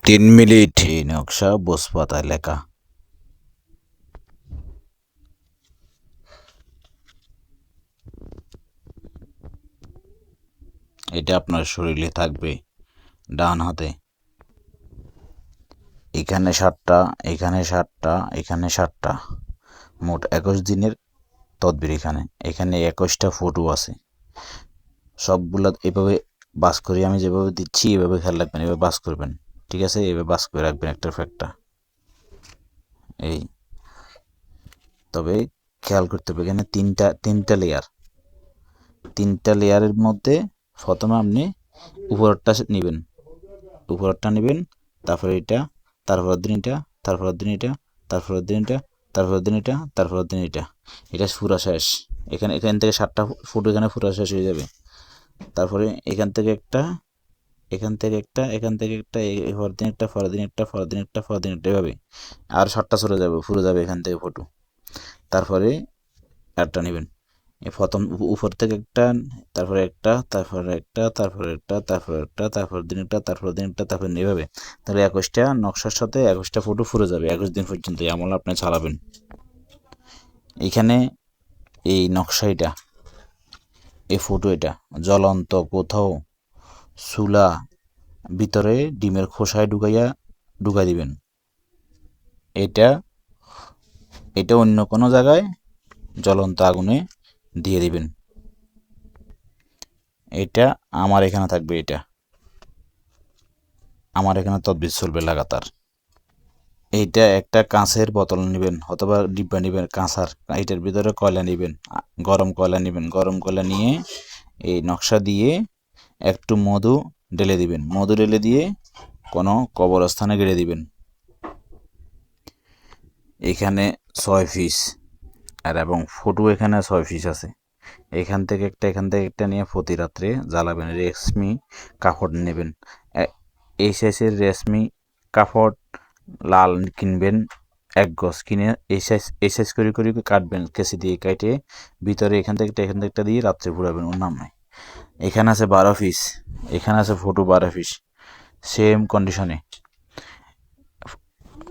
3 minute. এই নকশা বসপাতায় লেখা। এটা আপনার শরীরে থাকবে ডান হাতে। এখানে 7টা, এখানে 7টা, এখানে 7টা, মোট 21 দিনের তদবির। এখানে 21টা ফটো আছে। সবগুলা এভাবে বাস করে আমি যেভাবে দিচ্ছি এভাবে খেয়াল রাখবেন, এভাবে বাস করবেন, ঠিক আছে? এভাবে বাস করে রাখবেন একটার পর একটা। এই তবে খেয়াল করতে হবে এখানে তিনটা লেয়ার। 3টা লেয়ারের মধ্যে প্রথমে আপনি উপরেরটা নেবেন, তারপরে এটা, তারপরের দিন এটা, তারপরের দিন এটা, তারপরের দিন এটা, তারপরের দিন এটা, তারপরের দিন এটা। এটা পুরা শেষ। এখান থেকে 7টা ফুটো এখানে পুরা শেষ হয়ে যাবে। তারপরে এখান থেকে একটা, এখান থেকে একটা, এখান থেকে একটা, পরের দিন একটা, পরের দিন একটা, পরের দিন একটা, পরের দিন একটা, এভাবে আর 7টা চলে যাবে, পুরো যাবে এখান থেকে ফটো। তারপরে একটা নেবেন, প্রথম উপর থেকে একটা, তারপরে একটা, তারপরে একটা, তারপরে একটা, তারপরে একটা, তারপর দিন একটা, তারপর দিন একটা, তারপর এভাবে। তাহলে 21টা নকশার সাথে 21টা ফটো ফুরে যাবে 21 দিন পর্যন্ত। এই আমল আপনি চালাবেন। এখানে এই নকশা এটা, এই ফটো এটা জ্বলন্ত কোথাও চুলা ভিতরে ডিমের খোসায় ঢুকাই দিবেন। এটা অন্য কোনো জায়গায় জ্বলন্ত আগুনে দিয়ে দিবেন। এটা আমার এখানে থাকবে, এটা আমার এখানে তদবির চলবে লাগাতার। এইটা একটা কাঁচের বোতল নেবেন অথবা ডিব্বা নেবেন কাঁচার, এটার ভিতরে কয়লা নেবেন, গরম কয়লা নেবেন। গরম কয়লা নিয়ে এই নকশা দিয়ে একটু মধু ঢেলে দিবেন। মধু ঢেলে দিয়ে কোনো কবরস্থানে গেড়ে দিবেন। এখানে 6 পিস আর এবং ফটো এখানে 6 পিস আছে। এখান থেকে একটা নিয়ে প্রতি রাত্রে জ্বালাবেন। রেশমি কাপড় নেবেন, এই সাইজের রেশমি কাপড় লাল কিনবেন 1 গজ, কিনে এই সাইজ করে কাটবেন, কেসি দিয়ে কাটে ভিতরে এখান থেকে একটা দিয়ে রাত্রে পুরাবেন। ওর নাম নাই। এখানে আছে 12 পিস, এখানে আছে ফটো 12 পিস সেম কন্ডিশনে।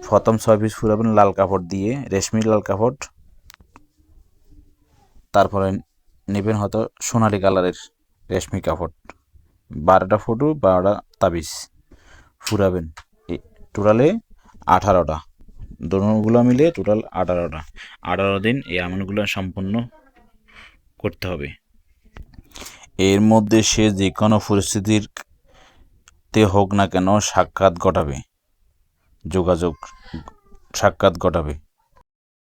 প্রথম 6 পিস পুরাবেন লাল কাপড় দিয়ে, রেশমি লাল কাপড়। তারপরে নেবেন হয়তো সোনালি কালারের রেশমি কাপড়। 12টা ফটো 12টা তাবিজ ফুরাবেন। টোটালে 18টা, দোনোগুলো মিলে টোটাল 18টা। 18 দিন এই আমলগুলো সম্পূর্ণ করতে হবে। এর মধ্যে সে যে কোনো পরিস্থিতিতে হোক না কেন সাক্ষাৎ ঘটাবে, সাক্ষাৎ ঘটাবে।